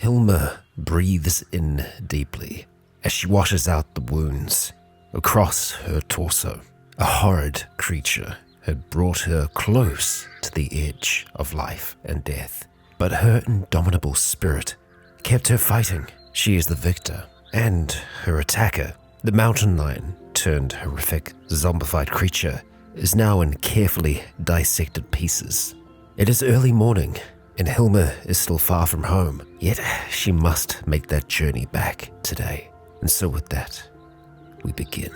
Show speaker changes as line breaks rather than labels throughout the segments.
Hilma breathes in deeply as she washes out the wounds across her torso. A horrid creature had brought her close to the edge of life and death, but her indomitable spirit kept her fighting. She is the victor, and her attacker, the mountain lion turned horrific zombified creature, is now in carefully dissected pieces. It is early morning, and Hilma is still far from home, yet she must make that journey back today. And so with that, we begin.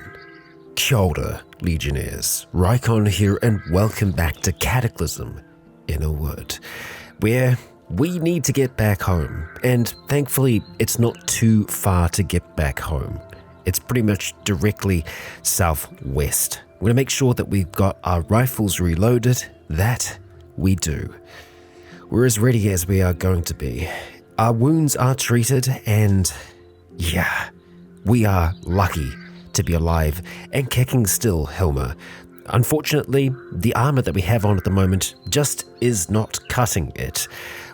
Kia ora, Legionnaires. Rycon here, and welcome back to Cataclysm, Innawood, where we need to get back home. And thankfully, it's not too far to get back home. It's pretty much directly southwest. We're going to make sure that we've got our rifles reloaded. That we do. We're as ready as we are going to be. Our wounds are treated, and yeah, we are lucky to be alive and kicking still, Hilma. Unfortunately, the armor that we have on at the moment just is not cutting it.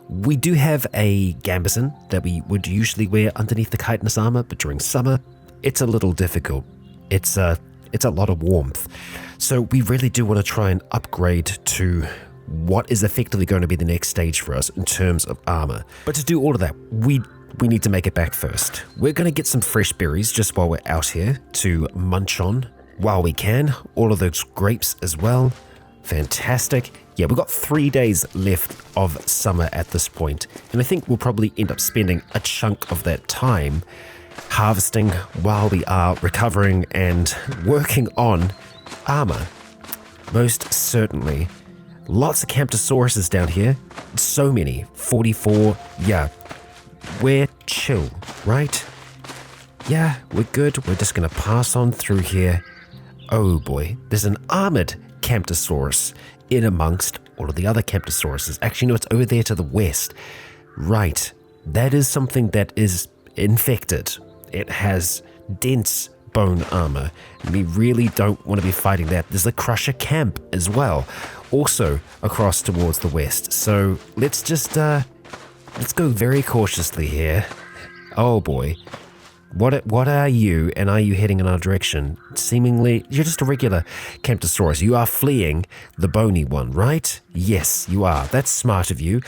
We do have a gambeson that we would usually wear underneath the chitinous armor, but during summer, it's a little difficult. It's a lot of warmth. So we really do want to try and upgrade to what is effectively going to be the next stage for us in terms of armor. But to do all of that, we need to make it back first. We're going to get some fresh berries just while we're out here to munch on while we can. All of those grapes as well. Fantastic. Yeah, we've got 3 days left of summer at this point, and I think we'll probably end up spending a chunk of that time harvesting while we are recovering and working on armor. Most certainly. Lots of Camptosauruses down here. So many. 44. Yeah. We're chill, right? Yeah, we're good. We're just going to pass on through here. Oh boy. There's an armored Camptosaurus in amongst all of the other Camptosauruses. Actually, no, it's over there to the west. Right. That is something that is infected. It has dense bone armor. We really don't want to be fighting that. There's a Crusher camp as well, also across towards the west. So let's just let's go very cautiously here. Oh boy. What are you, and are you heading in our direction? Seemingly, you're just a regular Camptosaurus. You are fleeing the bony one, right? Yes, you are. That's smart of you.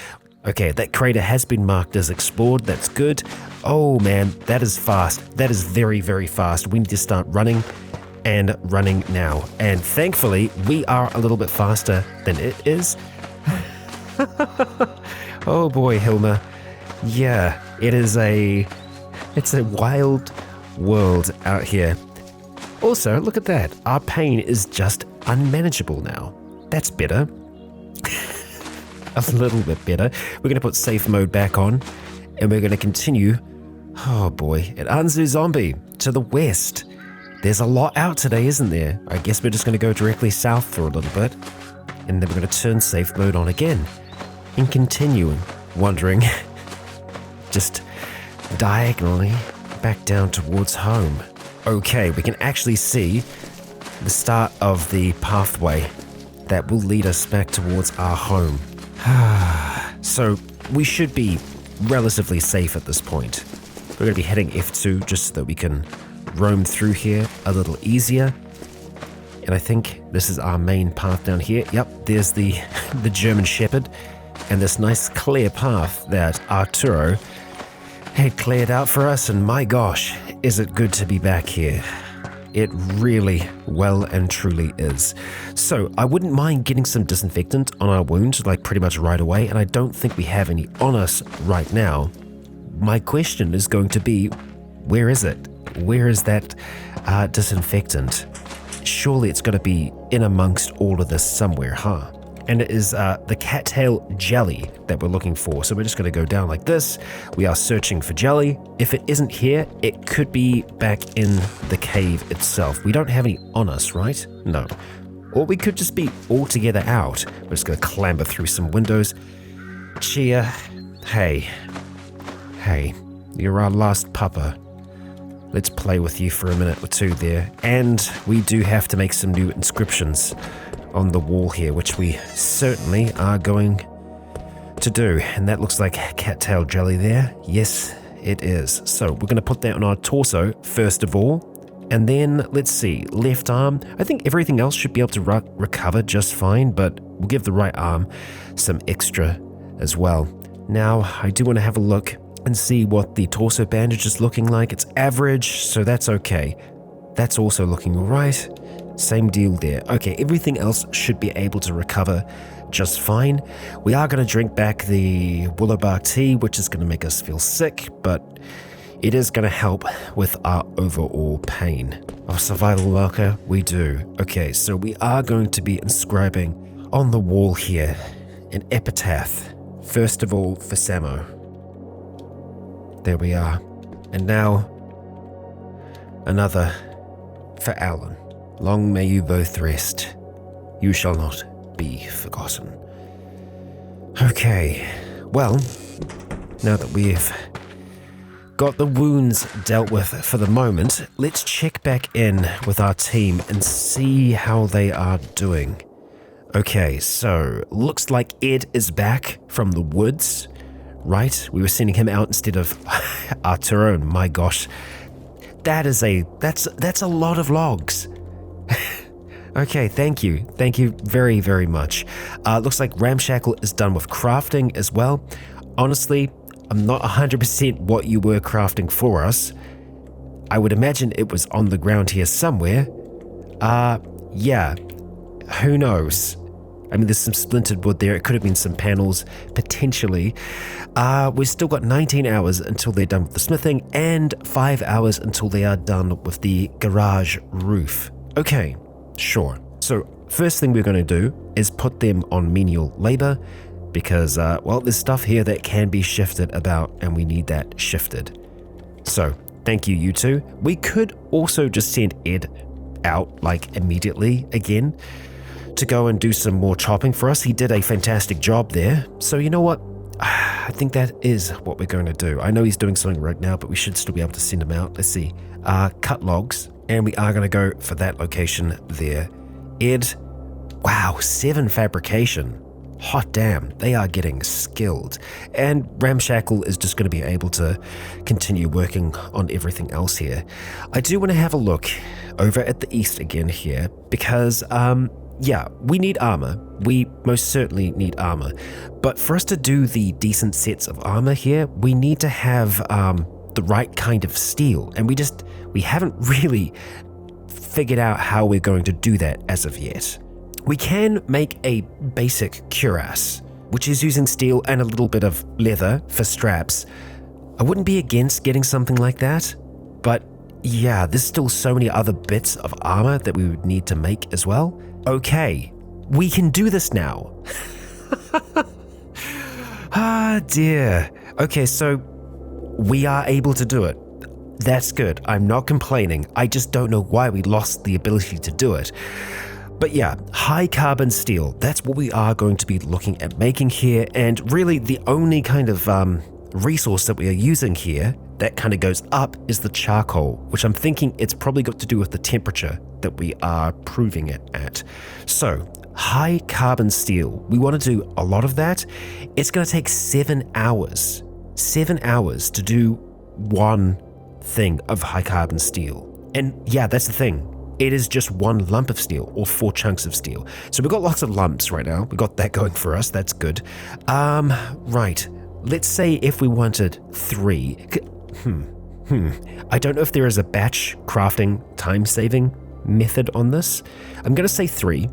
Okay, that crater has been marked as explored. That's good. Oh man, that is fast. That is very, very fast. We need to start running and running now. And thankfully, we are a little bit faster than it is. Oh boy, Hilma. Yeah, it's a wild world out here. Also, look at that. Our pain is just unmanageable now. That's better. A little bit better. We're going to put safe mode back on, and we're going to continue. Oh boy, at Anzu Zombie to the west. There's a lot out today, isn't there? I guess we're just going to go directly south for a little bit, and then we're going to turn safe mode on again, and continue wandering just diagonally back down towards home. Okay, we can actually see the start of the pathway that will lead us back towards our home. So we should be relatively safe at this point. We're going to be heading F2 just so that we can roam through here a little easier. And I think this is our main path down here. Yep, there's the German Shepherd and this nice clear path that Arturo had cleared out for us. And my gosh, is it good to be back here. It really well and truly is. So I wouldn't mind getting some disinfectant on our wound, like pretty much right away, and I don't think we have any on us right now. My question is going to be, where is it? Where is that disinfectant? Surely it's going to be in amongst all of this somewhere, huh? And it is the cattail jelly that we're looking for. So we're just going to go down like this. We are searching for jelly. If it isn't here, it could be back in the cave itself. We don't have any on us, right? No. Or we could just be altogether out. We're just going to clamber through some windows. Chia, hey, you're our last pupper. Let's play with you for a minute or two there. And we do have to make some new inscriptions on the wall here, which we certainly are going to do, and that looks like cattail jelly there. Yes, it is. So we're going to put that on our torso first of all, and then let's see, left arm. I think everything else should be able to recover just fine, but we'll give the right arm some extra as well. Now, I do want to have a look and see what the torso bandage is looking like. It's average, so that's okay. That's also looking all right. Same deal there. Okay, everything else should be able to recover just fine. We are going to drink back the willow bark tea, which is going to make us feel sick, but it is going to help with our overall pain. Our survival marker, we do. Okay, so we are going to be inscribing on the wall here an epitaph. First of all, for Samo. There we are. And now, another for Alan. Long may you both rest. You shall not be forgotten. Okay, well, now that we've got the wounds dealt with for the moment, let's check back in with our team and see how they are doing. Okay, so looks like Ed is back from the woods, right? We were sending him out instead of Arturo, and my gosh, that's a lot of logs. Okay, thank you very, very much. Looks like Ramshackle is done with crafting as well. Honestly, I'm not 100% what you were crafting for us. I would imagine it was on the ground here somewhere. Yeah, who knows? I mean, there's some splintered wood there. It could have been some panels, potentially. We've still got 19 hours until they're done with the smithing, and 5 hours until they are done with the garage roof. Okay, sure. So first thing we're going to do is put them on menial labor, because, well, there's stuff here that can be shifted about, and we need that shifted. So, thank you, you two. We could also just send Ed out, like, immediately again to go and do some more chopping for us. He did a fantastic job there. So, you know what? I think that is what we're going to do. I know he's doing something right now, but we should still be able to send him out. Let's see. Cut logs, and we are going to go for that location there. Ed, wow, 7 fabrication. Hot damn, they are getting skilled. And Ramshackle is just going to be able to continue working on everything else here. I do want to have a look over at the east again here, because, yeah, we need armor. We most certainly need armor. But for us to do the decent sets of armor here, we need to have the right kind of steel. And we haven't really figured out how we're going to do that as of yet. We can make a basic cuirass, which is using steel and a little bit of leather for straps. I wouldn't be against getting something like that, but yeah, there's still so many other bits of armor that we would need to make as well. Okay, we can do this now. Ah, dear. Okay, so we are able to do it. That's good. I'm not complaining. I just don't know why we lost the ability to do it. But yeah, high carbon steel, that's what we are going to be looking at making here, and really the only kind of resource that we are using here that kind of goes up is the charcoal, which I'm thinking it's probably got to do with the temperature that we are proving it at. So, high carbon steel, we want to do a lot of that. It's going to take 7 hours. 7 hours to do one thing of high carbon steel. And yeah, that's the thing. It is just one lump of steel or 4 chunks of steel. So we've got lots of lumps right now. We've got that going for us. That's good. Right. Let's say if we wanted 3. I don't know if there is a batch crafting time saving method on this. I'm going to say 3,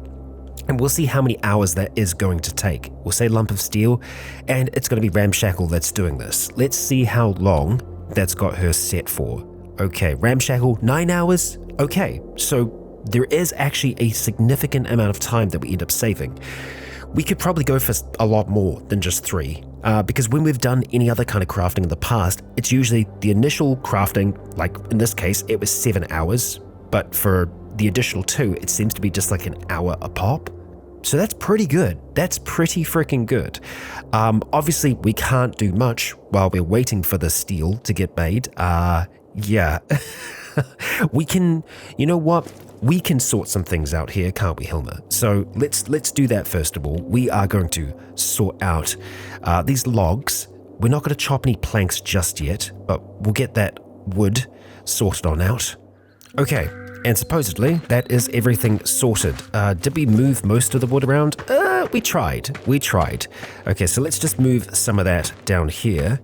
and we'll see how many hours that is going to take. We'll say lump of steel, and it's going to be Ramshackle that's doing this. Let's see how long that's got her set for. Okay, Ramshackle, 9 hours. Okay, so there is actually a significant amount of time that we end up saving. We could probably go for a lot more than just 3, because when we've done any other kind of crafting in the past, it's usually the initial crafting, like in this case, it was 7 hours, but for the additional 2, it seems to be just like an hour a pop. So that's pretty good. That's pretty freaking good. Obviously, we can't do much while we're waiting for the steel to get made. Yeah. We can, you know what? We can sort some things out here, can't we, Hilma? So let's do that first of all. We are going to sort out these logs. We're not going to chop any planks just yet, but we'll get that wood sorted on out. Okay, and supposedly that is everything sorted. Did we move most of the wood around? We tried. Okay, so let's just move some of that down here,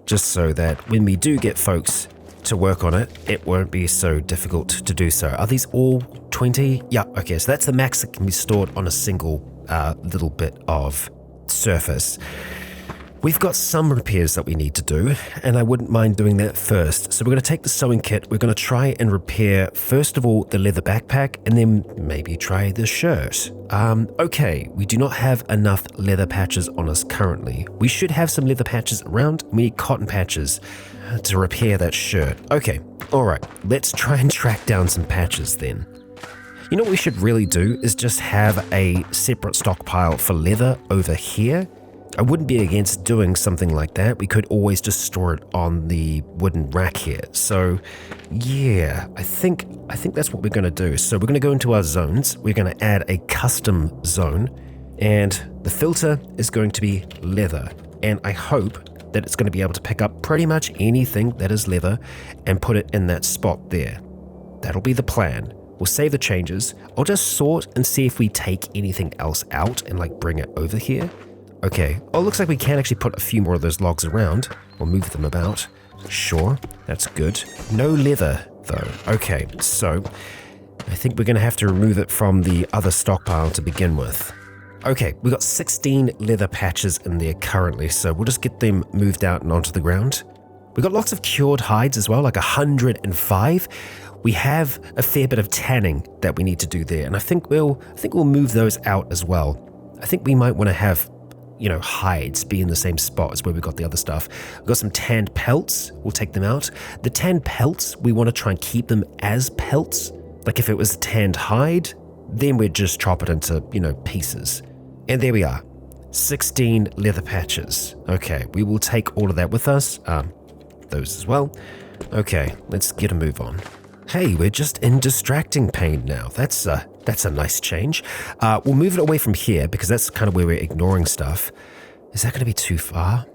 just so that when we do get folks to work on it, it won't be so difficult to do so. Are these all 20? Yeah, okay, so that's the max that can be stored on a single little bit of surface. We've got some repairs that we need to do, and I wouldn't mind doing that first. So we're going to take the sewing kit, we're going to try and repair, first of all, the leather backpack, and then maybe try the shirt. Okay, we do not have enough leather patches on us currently. We should have some leather patches around. We need cotton patches to repair that shirt. Okay, alright, let's try and track down some patches then. You know what we should really do is just have a separate stockpile for leather over here. I wouldn't be against doing something like that. We could always just store it on the wooden rack here. So yeah, I think that's what we're going to do. So we're going to go into our zones. We're going to add a custom zone, and the filter is going to be leather. And I hope that it's going to be able to pick up pretty much anything that is leather and put it in that spot there. That'll be the plan. We'll save the changes. I'll just sort and see if we take anything else out and like bring it over here. Okay, oh, looks like we can actually put a few more of those logs around, or move them about. Sure, that's good. No leather, though. Okay, so I think we're going to have to remove it from the other stockpile to begin with. Okay, we've got 16 leather patches in there currently, so we'll just get them moved out and onto the ground. We've got lots of cured hides as well, like 105. We have a fair bit of tanning that we need to do there, and I think we'll move those out as well. I think we might want to have, you know, hides be in the same spot as where we got the other stuff. We've got some tanned pelts. We'll take them out. The tanned pelts, we want to try and keep them as pelts. Like if it was a tanned hide, then we'd just chop it into, you know, pieces. And there we are. 16 leather patches. Okay, we will take all of that with us. Those as well. Okay, let's get a move on. Hey, we're just in distracting pane now. That's a nice change. We'll move it away from here because that's kind of where we're ignoring stuff. Is that going to be too far?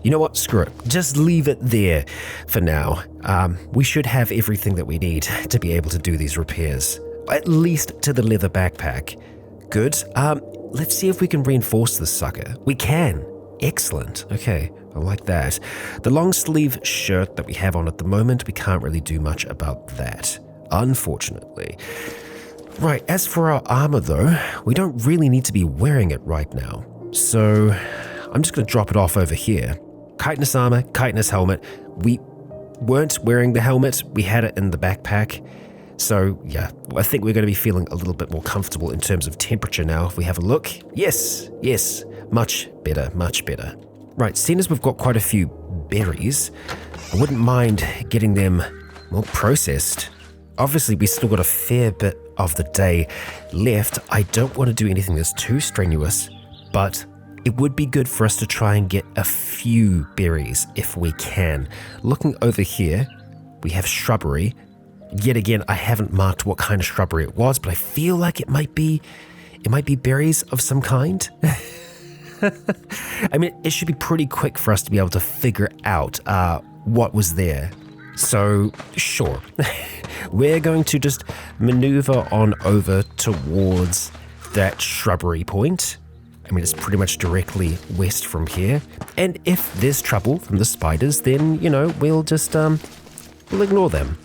You know what? Screw it. Just leave it there for now. We should have everything that we need to be able to do these repairs. At least to the leather backpack. Good. Let's see if we can reinforce this sucker. We can. Excellent. Okay, I like that. The long sleeve shirt that we have on at the moment, we can't really do much about that, unfortunately. Right, as for our armor though, we don't really need to be wearing it right now. So I'm just going to drop it off over here. Chitinous armor, chitinous helmet. We weren't wearing the helmet, we had it in the backpack. So yeah, I think we're going to be feeling a little bit more comfortable in terms of temperature now if we have a look. Yes, much better. Right, seeing as we've got quite a few berries, I wouldn't mind getting them more processed. Obviously, we still got a fair bit of the day left. I don't want to do anything that's too strenuous, but it would be good for us to try and get a few berries if we can. Looking over here, we have shrubbery. Yet again, I haven't marked what kind of shrubbery it was, but I feel like it might be berries of some kind. I mean, it should be pretty quick for us to be able to figure out what was there. So, sure. We're going to just maneuver on over towards that shrubbery point. I mean, it's pretty much directly west from here. And if there's trouble from the spiders, then, you know, we'll just, we'll ignore them.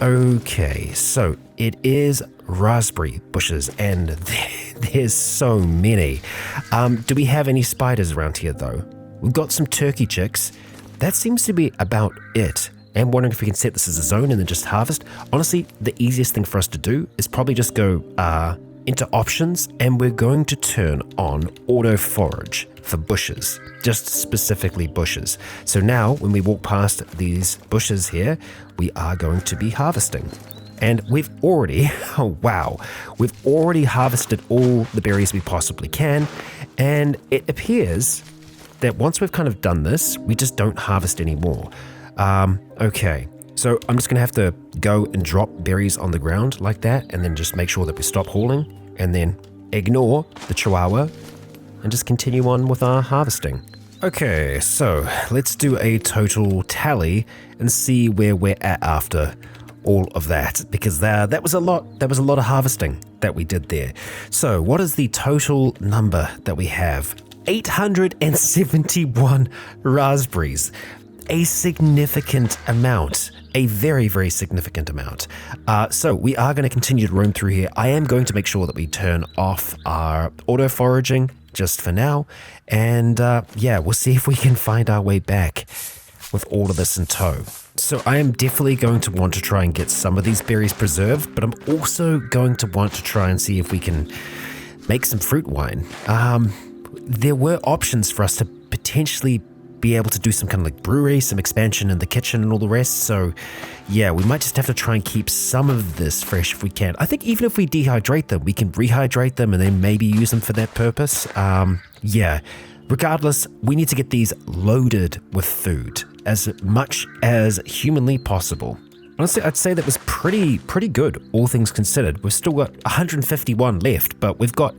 Okay, so it is raspberry bushes, and there's so many. Do we have any spiders around here, though? We've got some turkey chicks. That seems to be about it. I'm wondering if we can set this as a zone and then just harvest. Honestly, the easiest thing for us to do is probably just go into options, and we're going to turn on auto forage for bushes, just specifically bushes. So now when we walk past these bushes here, we are going to be harvesting. And we've already, oh wow, we've already harvested all the berries we possibly can. And it appears that once we've kind of done this, we just don't harvest anymore. Okay, So I'm just gonna have to go and drop berries on the ground like that, and then just make sure that we stop hauling, and then ignore the chihuahua, and just continue on with our harvesting. Okay, so let's do a total tally and see where we're at after all of that, because that was a lot of harvesting that we did there. So what is the total number that we have? 871 raspberries. A significant amount. A very, very significant amount. So we are going to continue to roam through here. I am going to make sure that we turn off our auto foraging just for now. And yeah, we'll see if we can find our way back with all of this in tow. So I am definitely going to want to try and get some of these berries preserved, but I'm also going to want to try and see if we can make some fruit wine. There were options for us to potentially be able to do some kind of like brewery, some expansion in the kitchen and all the rest. So yeah, we might just have to try and keep some of this fresh if we can. I think even if we dehydrate them, we can rehydrate them and then maybe use them for that purpose. Yeah, regardless, we need to get these loaded with food as much as humanly possible. Honestly, I'd say that was pretty good, all things considered. We've still got 151 left, but we got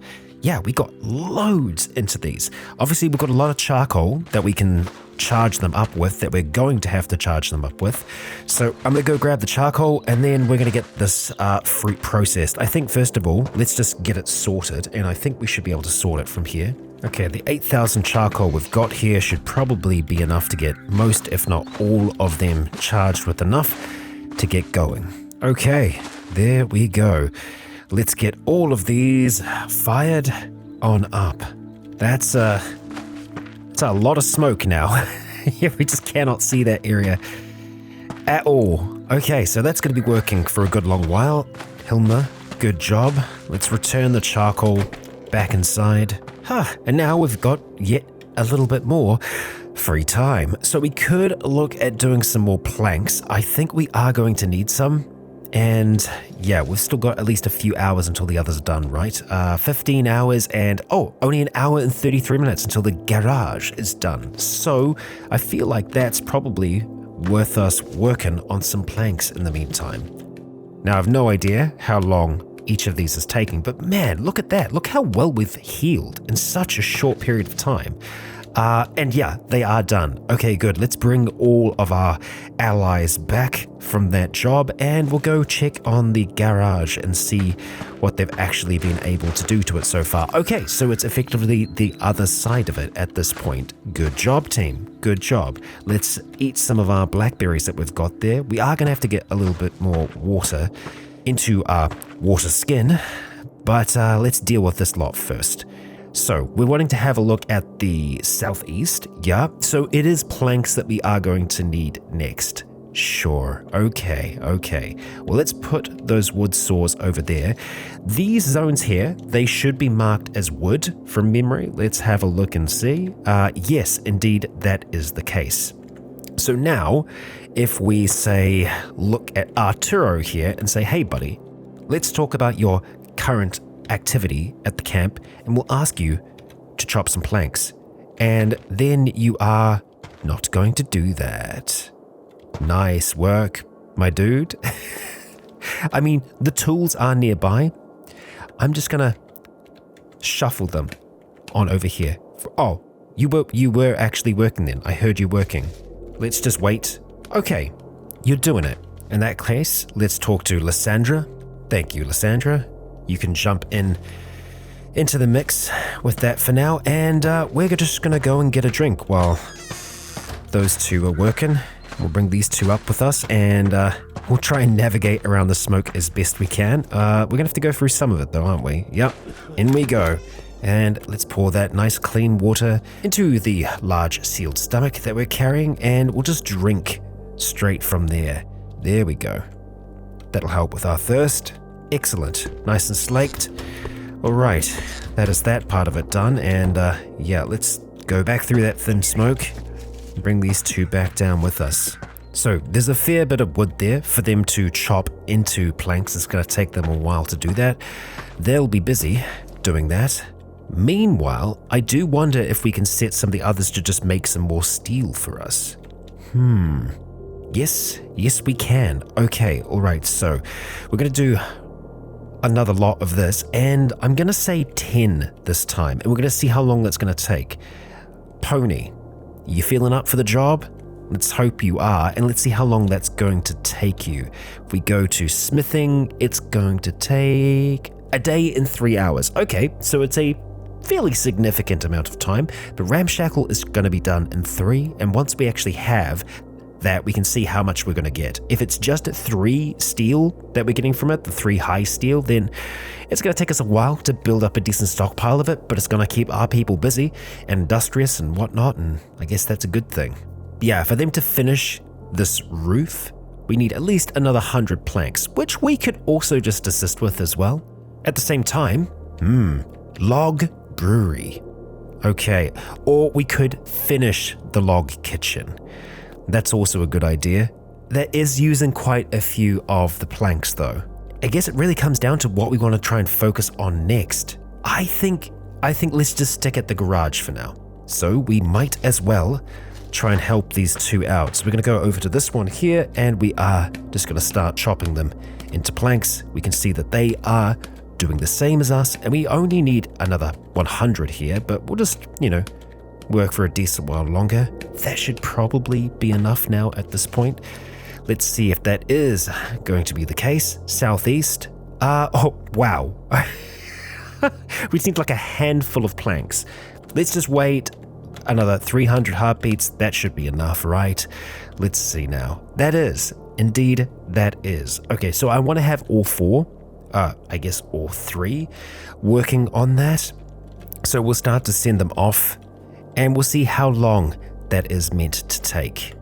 loads into these. Obviously, we've got a lot of charcoal that we can charge them up with, that we're going to have to charge them up with. So I'm going to go grab the charcoal, and then we're going to get this fruit processed. I think, first of all, let's just get it sorted, and I think we should be able to sort it from here. Okay, the 8,000 charcoal we've got here should probably be enough to get most, if not all, of them charged with enough to get going. Okay, there we go. Let's get all of these fired on up. That's a lot of smoke now. Yeah, we just cannot see that area at all. Okay, so that's going to be working for a good long while. Hilma, good job. Let's return the charcoal back inside. And now we've got yet a little bit more free time. So we could look at doing some more planks. I think we are going to need some. And yeah, we've still got at least a few hours until the others are done, right? 15 hours and, only an hour and 33 minutes until the garage is done. So I feel like that's probably worth us working on some planks in the meantime. Now, I've no idea how long each of these is taking, but man, look at that. Look how well we've healed in such a short period of time. And yeah, they are done. Okay, good. Let's bring all of our allies back from that job, and we'll go check on the garage and see what they've actually been able to do to it so far. Okay, so it's effectively the other side of it at this point. Good job, team. Good job. Let's eat some of our blackberries that we've got there. We are going to have to get a little bit more water into our water skin, but let's deal with this lot first. So we're wanting to have a look at the southeast. Yeah, so it is planks that we are going to need next. Sure, okay. Well, let's put those wood saws over there. These zones here, they should be marked as wood from memory. Let's have a look and see. Yes, indeed, that is the case. So now, if we say, look at Arturo here and say, hey buddy, let's talk about your current activity at the camp, and we'll ask you to chop some planks. And then you are not going to do that. Nice work, my dude. I mean, the tools are nearby. I'm just gonna shuffle them on over here. Oh, you were actually working then. I heard you working. Let's just wait. Okay, you're doing it. In that case, let's talk to Lysandra. Thank you, Lysandra. You can jump into the mix with that for now, and we're just gonna go and get a drink while those two are working. We'll bring these two up with us, and we'll try and navigate around the smoke as best we can. We're gonna have to go through some of it though, aren't we? Yep, in we go. And let's pour that nice clean water into the large sealed stomach that we're carrying, and we'll just drink straight from there. There we go. That'll help with our thirst. Excellent. Nice and slaked. All right, that is that part of it done, and yeah, let's go back through that thin smoke and bring these two back down with us. So there's a fair bit of wood there for them to chop into planks. It's going to take them a while to do that. They'll be busy doing that. Meanwhile, I do wonder if we can set some of the others to just make some more steel for us. Yes, we can. Okay, all right, so we're going to do another lot of this, and I'm going to say 10 this time, and we're going to see how long that's going to take. Pony, you feeling up for the job? Let's hope you are, and let's see how long that's going to take you. If we go to smithing, it's going to take a day and 3 hours. Okay, so it's a fairly significant amount of time, but ramshackle is going to be done in 3, and once we actually have that, we can see how much we're going to get. If it's just 3 steel that we're getting from it, the 3 high steel, then it's going to take us a while to build up a decent stockpile of it, but it's going to keep our people busy and industrious and whatnot, and I guess that's a good thing. Yeah, for them to finish this roof, we need at least another 100 planks, which we could also just assist with as well. At the same time, log brewery. Okay, or we could finish the log kitchen. That's also a good idea. That is using quite a few of the planks though. I guess it really comes down to what we want to try and focus on next. I think let's just stick at the garage for now. So we might as well try and help these 2 out. So we're going to go over to this one here, and we are just going to start chopping them into planks. We can see that they are doing the same as us, and we only need another 100 here, but we'll just, work for a decent while longer. That should probably be enough now at this point. Let's see if that is going to be the case. Southeast. Oh, wow. We just need like a handful of planks. Let's just wait another 300 heartbeats. That should be enough, right? Let's see now. That is. Indeed, that is. Okay, so I want to have all 4, I guess all 3, working on that. So we'll start to send them off, and we'll see how long that is meant to take.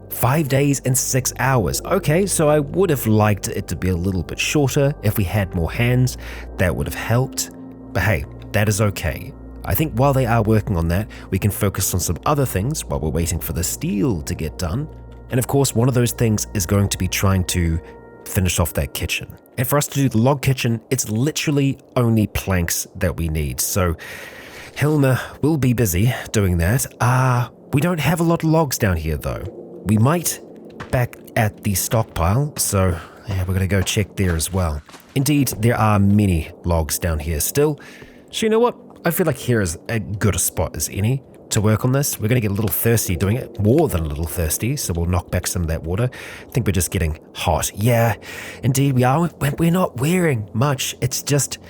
5 days and 6 hours. Okay, so I would have liked it to be a little bit shorter. If we had more hands, that would have helped. But hey, that is okay. I think while they are working on that, we can focus on some other things while we're waiting for the steel to get done. And of course, one of those things is going to be trying to finish off that kitchen. And for us to do the log kitchen, it's literally only planks that we need. So Hilma will be busy doing that. We don't have a lot of logs down here though. We might back at the stockpile, so yeah, we're gonna go check there as well. Indeed, there are many logs down here still. So you know what? I feel like here is as good a spot as any to work on this. We're gonna get a little thirsty doing it, more than a little thirsty, so we'll knock back some of that water. I think we're just getting hot. Yeah, indeed we are. We're not wearing much. It's just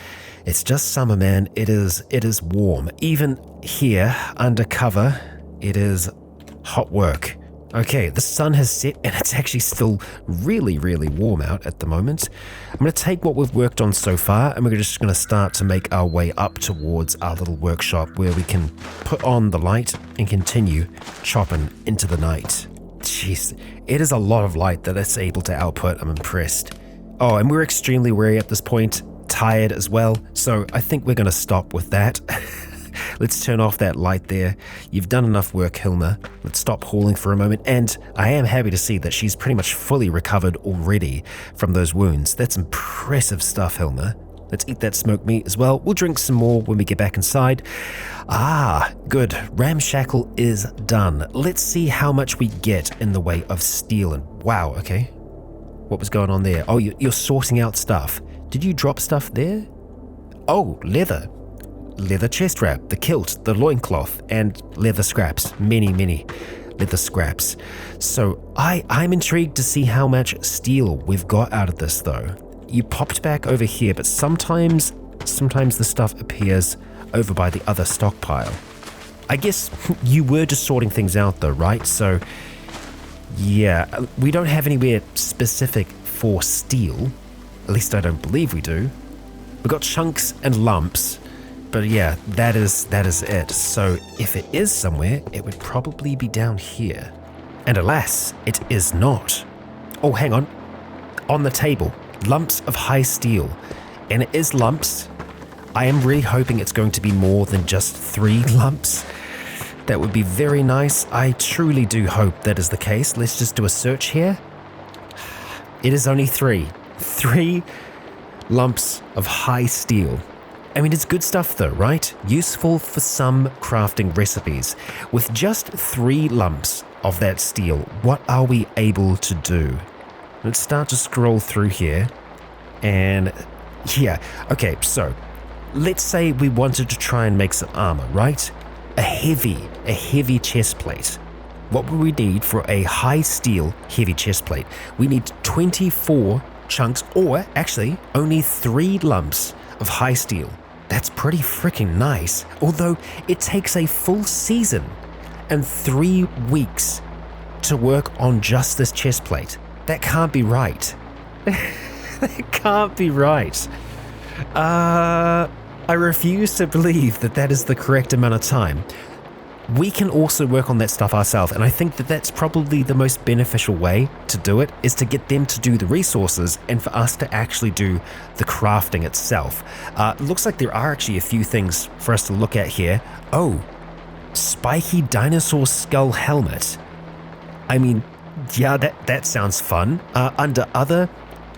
summer, man. It is warm. Even here, under cover, it is hot work. Okay, the sun has set and it's actually still really, really warm out at the moment. I'm going to take what we've worked on so far and we're just going to start to make our way up towards our little workshop where we can put on the light and continue chopping into the night. Jeez, it is a lot of light that it's able to output. I'm impressed. Oh, and we're extremely weary at this point. Tired as well, so I think we're going to stop with that. Let's turn off that light there. You've done enough work, Hilma. Let's stop hauling for a moment, and I am happy to see that she's pretty much fully recovered already from those wounds. That's impressive stuff, Hilma. Let's eat that smoked meat as well. We'll drink some more when we get back inside. Good. Ramshackle is done. Let's see how much we get in the way of steel. And wow, okay. What was going on there? Oh, you're sorting out stuff. Did you drop stuff there? Oh, leather. Leather chest wrap, the kilt, the loincloth, and leather scraps. Many leather scraps. So I'm intrigued to see how much steel we've got out of this though. You popped back over here, but sometimes the stuff appears over by the other stockpile. I guess you were just sorting things out though, right? So yeah, we don't have anywhere specific for steel. At least I don't believe we do. We've got chunks and lumps, but yeah, that is it. So if it is somewhere, it would probably be down here. And alas, it is not. Oh, hang on. On the table, lumps of high steel. And it is lumps. I am really hoping it's going to be more than just 3 lumps. That would be very nice. I truly do hope that is the case. Let's just do a search here. It is only 3. 3 lumps of high steel. I mean, it's good stuff though, right? Useful for some crafting recipes. With just 3 lumps of that steel, what are we able to do? Let's start to scroll through here. And yeah, okay, so let's say we wanted to try and make some armor, right? A heavy chest plate. What would we need for a high steel heavy chest plate? We need 24 chunks, or actually only 3 lumps of high steel. That's pretty freaking nice. Although it takes a full season and 3 weeks to work on just this chest plate. That can't be right. That can't be right. I refuse to believe that that is the correct amount of time. We can also work on that stuff ourselves, and I think that that's probably the most beneficial way to do it, is to get them to do the resources and for us to actually do the crafting itself. Looks like there are actually a few things for us to look at here. Oh, spiky dinosaur skull helmet. I mean, yeah, that sounds fun. Under other,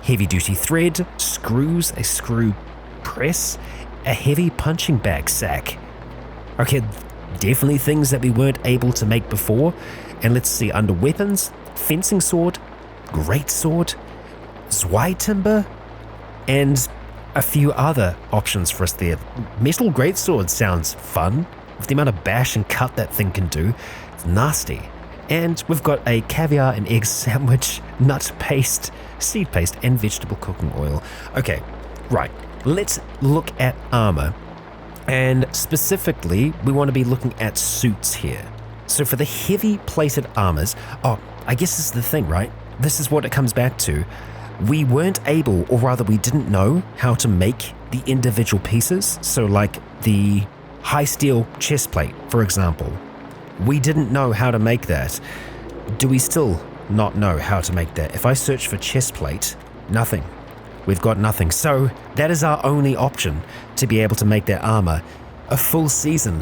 heavy duty thread, screws, a screw press, a heavy punching bag sack. Okay, definitely things that we weren't able to make before. And let's see, under weapons, fencing sword, great sword, zwei timber, and a few other options for us there. Metal greatsword sounds fun. With the amount of bash and cut that thing can do, it's nasty. And we've got a caviar and egg sandwich, nut paste, seed paste, and vegetable cooking oil. Okay, right, let's look at armor. And specifically, we want to be looking at suits here. So for the heavy plated armors, oh, I guess this is the thing, right? This is what it comes back to. We weren't able, or rather we didn't know how to make the individual pieces. So like the high steel chest plate, for example. We didn't know how to make that. Do we still not know how to make that? If I search for chest plate, nothing. We've got nothing. So that is our only option to be able to make that armor. A full season.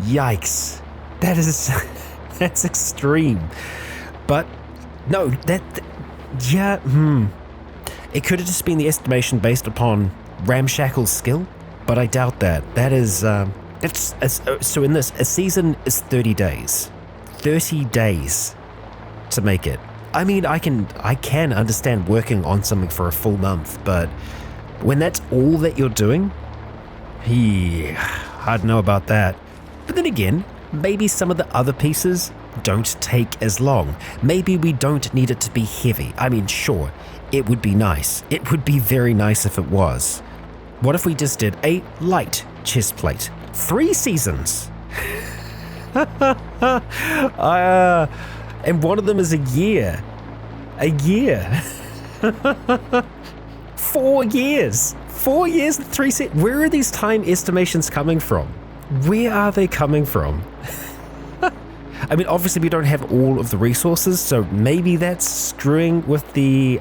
Yikes. That's extreme. But no, it could have just been the estimation based upon Ramshackle's skill, but I doubt that. That is, so in this, a season is 30 days. 30 days to make it. I mean, I can understand working on something for a full month, but when that's all that you're doing, I don't know about that. But then again, maybe some of the other pieces don't take as long. Maybe we don't need it to be heavy. I mean, sure, it would be nice. It would be very nice if it was. What if we just did a light chest plate? 3 seasons. And one of them is a year. A year. 4 years. 4 years and 3 seasons. Where are these time estimations coming from? Where are they coming from? I mean, obviously we don't have all of the resources, so maybe that's screwing with the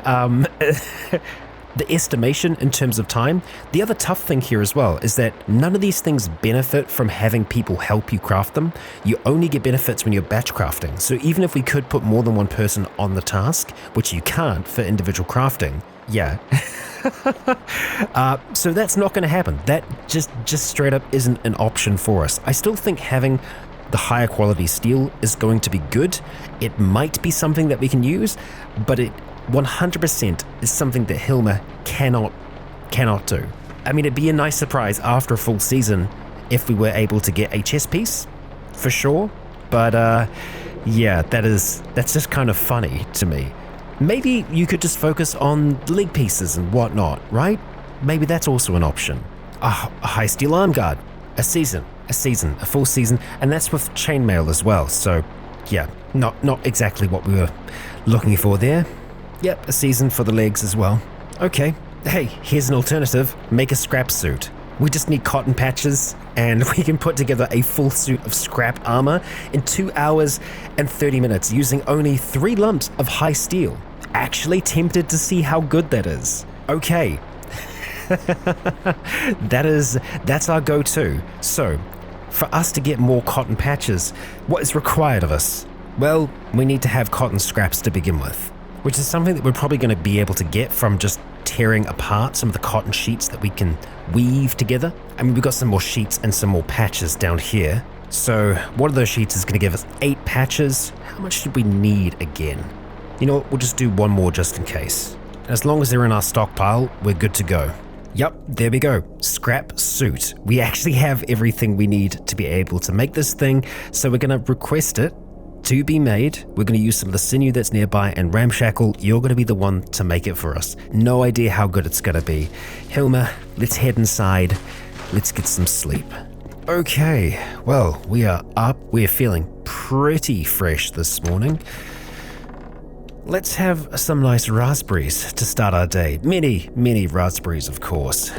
the estimation in terms of time. The other tough thing here as well is that none of these things benefit from having people help you craft them. You only get benefits when you're batch crafting. So even if we could put more than one person on the task, which you can't for individual crafting, yeah. So that's not going to happen. That just straight up isn't an option for us. I still think having the higher quality steel is going to be good. It might be something that we can use, but it 100% is something that Hilma cannot do. I mean, it'd be a nice surprise after a full season if we were able to get a chest piece, for sure. But yeah, that's just kind of funny to me. Maybe you could just focus on leg pieces and whatnot, right? Maybe that's also an option. A high steel arm guard, a full season, and that's with chainmail as well. So yeah, not exactly what we were looking for there. Yep, a season for the legs as well. Okay, hey, here's an alternative. Make a scrap suit. We just need cotton patches, and we can put together a full suit of scrap armor in 2 hours and 30 minutes using only 3 lumps of high steel. Actually tempted to see how good that is. Okay. That's our go-to. So, for us to get more cotton patches, what is required of us? Well, we need to have cotton scraps to begin with, which is something that we're probably going to be able to get from just tearing apart some of the cotton sheets that we can weave together. I mean, we've got some more sheets and some more patches down here. So one of those sheets is going to give us 8 patches. How much did we need again? You know what, we'll just do one more just in case. As long as they're in our stockpile, we're good to go. Yep, there we go. Scrap suit. We actually have everything we need to be able to make this thing, so we're going to request it to be made. We're going to use some of the sinew that's nearby, and Ramshackle, you're going to be the one to make it for us. No idea how good it's going to be. Hilma, let's head inside. Let's get some sleep. Okay, well, we are up. We're feeling pretty fresh this morning. Let's have some nice raspberries to start our day. Many, many raspberries, of course.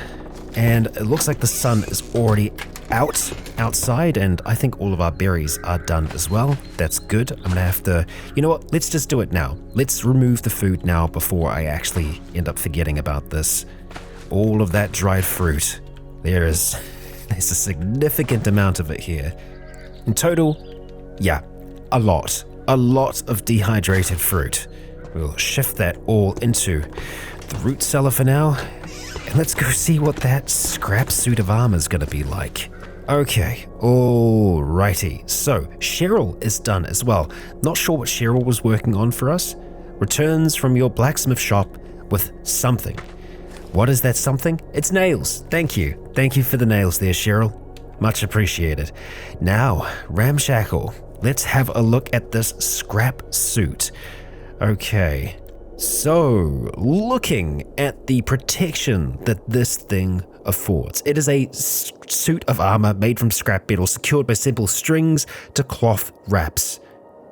And it looks like the sun is already outside, and I think all of our berries are done as well. That's good. I'm gonna have to, you know what, let's just do it now. Let's remove the food now before I actually end up forgetting about this. All of that dried fruit. There's a significant amount of it here. In total, yeah, a lot of dehydrated fruit. We'll shift that all into the root cellar for now, and let's go see what that scrap suit of armor is going to be like. Okay, alrighty. So Cheryl is done as well. Not sure what Cheryl was working on for us. Returns from your blacksmith shop with something. What is that something? It's nails. Thank you. Thank you for the nails there, Cheryl. Much appreciated. Now, Ramshackle, let's have a look at this scrap suit. Okay, so looking at the protection that this thing affords. It is a suit of armor made from scrap metal, secured by simple strings to cloth wraps.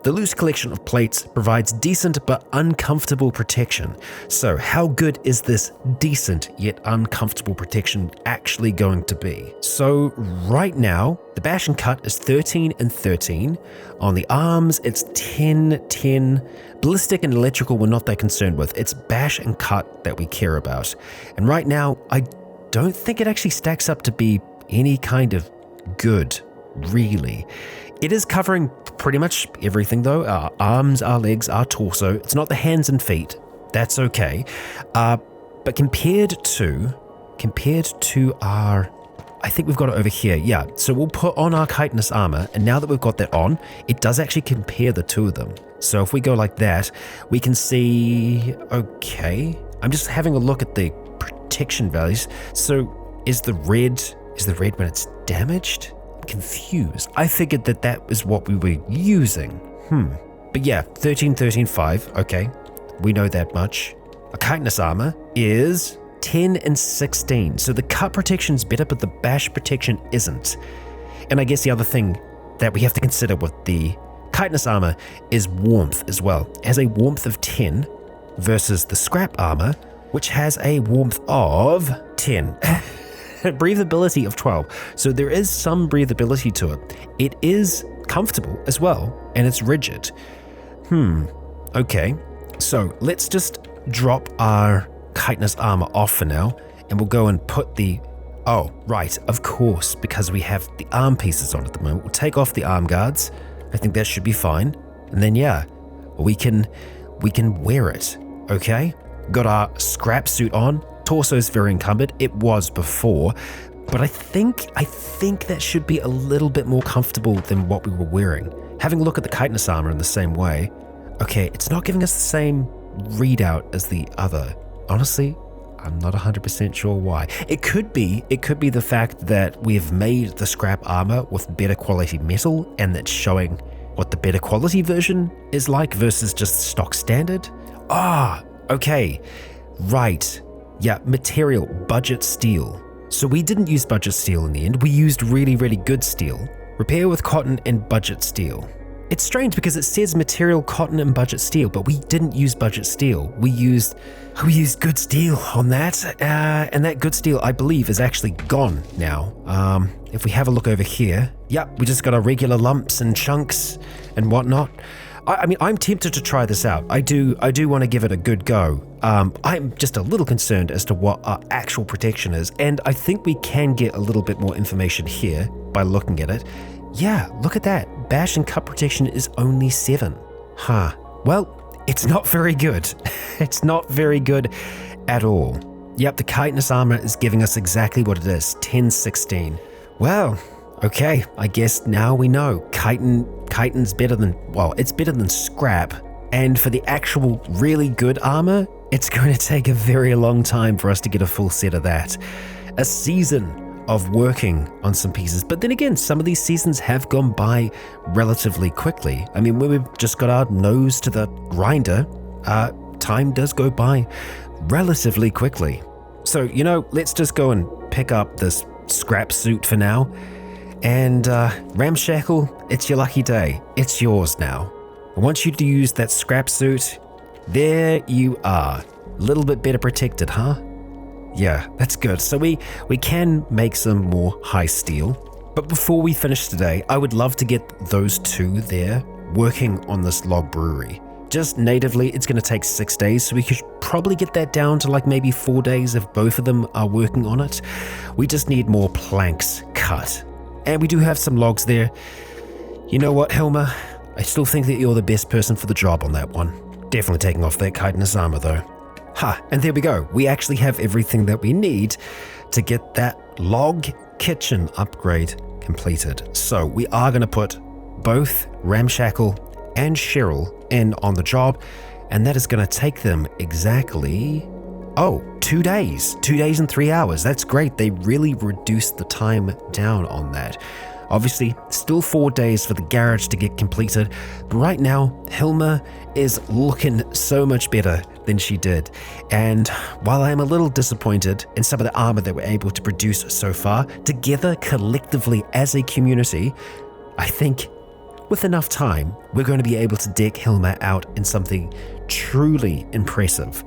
The loose collection of plates provides decent but uncomfortable protection. So how good is this decent yet uncomfortable protection actually going to be? So right now, the bash and cut is 13 and 13. On the arms, it's 10, 10. Ballistic and electrical we're not that concerned with. It's bash and cut that we care about. And right now, I don't think it actually stacks up to be any kind of good, really. It is covering pretty much everything though. Our arms, our legs, our torso. It's not the hands and feet. That's okay. But compared to our, I think we've got it over here. Yeah. So we'll put on our chitinous armor, and now that we've got that on, it does actually compare the two of them. So if we go like that, we can see, okay. I'm just having a look at the protection values. So is the red when it's damaged? Confused. I figured that is what we were using. But yeah, 13, 13, 5. Okay, we know that much. A chitinous armor is 10 and 16. So the cut protection's better, but the bash protection isn't. And I guess the other thing that we have to consider with the chitinous armor is warmth as well. It has a warmth of 10 versus the scrap armor, which has a warmth of 10. Breathability of 12. So there is some breathability to it. It is comfortable as well, and it's rigid. Okay. So let's just drop our chitinous armor off for now, and we'll go and put the... Oh, right, of course, because we have the arm pieces on at the moment. We'll take off the arm guards. I think that should be fine. And then, yeah, we can wear it, okay? Got our scrap suit on. Torso's very encumbered. It was before, but I think that should be a little bit more comfortable than what we were wearing. Having a look at the chitinous armor in the same way. Okay, it's not giving us the same readout as the other. Honestly, I'm not 100% sure why. It could be the fact that we've made the scrap armor with better quality metal, and that's showing what the better quality version is like versus just stock standard. Okay, right. Yeah, material, budget steel. So we didn't use budget steel in the end. We used really, really good steel. Repair with cotton and budget steel. It's strange because it says material, cotton, and budget steel, but we didn't use budget steel. We used good steel on that, and that good steel, I believe, is actually gone now. If we have a look over here, we just got our regular lumps and chunks and whatnot. I mean, I'm tempted to try this out. I do want to give it a good go. I'm just a little concerned as to what our actual protection is, and I think we can get a little bit more information here by looking at it. Yeah, look at that. Bash and cut protection is only 7. Well, it's not very good. It's not very good at all. Yep, the chitinous armor is giving us exactly what it is, 10-16. Well, Okay, I guess now we know. Chitin's better than, well, it's better than scrap. And for the actual really good armor, it's going to take a very long time for us to get a full set of that. A season of working on some pieces. But then again, some of these seasons have gone by relatively quickly. I mean, when we've just got our nose to the grinder, time does go by relatively quickly. So, let's just go and pick up this scrap suit for now. And Ramshackle, it's your lucky day. It's yours now. I want you to use that scrap suit. There you are. A little bit better protected, huh? Yeah, that's good. So we can make some more high steel. But before we finish today, I would love to get those two there working on this log brewery. Just natively, it's going to take 6 days, so we could probably get that down to like maybe 4 days if both of them are working on it. We just need more planks cut. And we do have some logs there. You know what, Hilma? I still think that you're the best person for the job on that one. Definitely taking off that chitinous armor though. And there we go. We actually have everything that we need to get that log kitchen upgrade completed. So we are going to put both Ramshackle and Cheryl in on the job, and that is going to take them exactly 2 days. 2 days and 3 hours. That's great. They really reduced the time down on that. Obviously, still 4 days for the garage to get completed, but right now, Hilma is looking so much better than she did. And while I am a little disappointed in some of the armor that we're able to produce so far, together, collectively as a community, I think with enough time, we're going to be able to deck Hilma out in something truly impressive.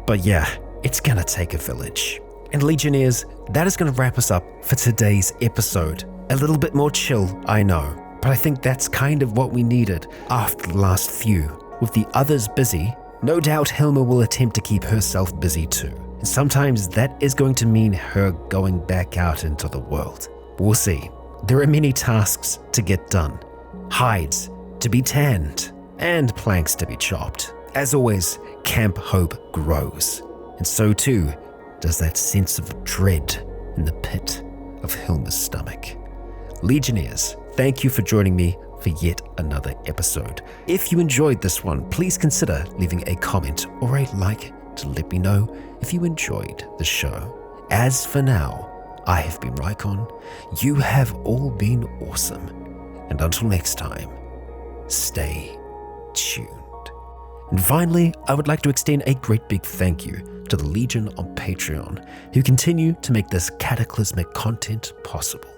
But yeah, it's going to take a village. And Legionnaires, that is going to wrap us up for today's episode. A little bit more chill, I know, but I think that's kind of what we needed after the last few. With the others busy, no doubt Hilma will attempt to keep herself busy too. And sometimes that is going to mean her going back out into the world. We'll see. There are many tasks to get done. Hides to be tanned, and planks to be chopped. As always, Camp Hope grows, and so too does that sense of dread in the pit of Hilma's stomach. Legionnaires, thank you for joining me for yet another episode. If you enjoyed this one, please consider leaving a comment or a like to let me know if you enjoyed the show. As for now, I have been Rycon. You have all been awesome. And until next time, stay tuned. And finally, I would like to extend a great big thank you to the Legion on Patreon, who continue to make this cataclysmic content possible.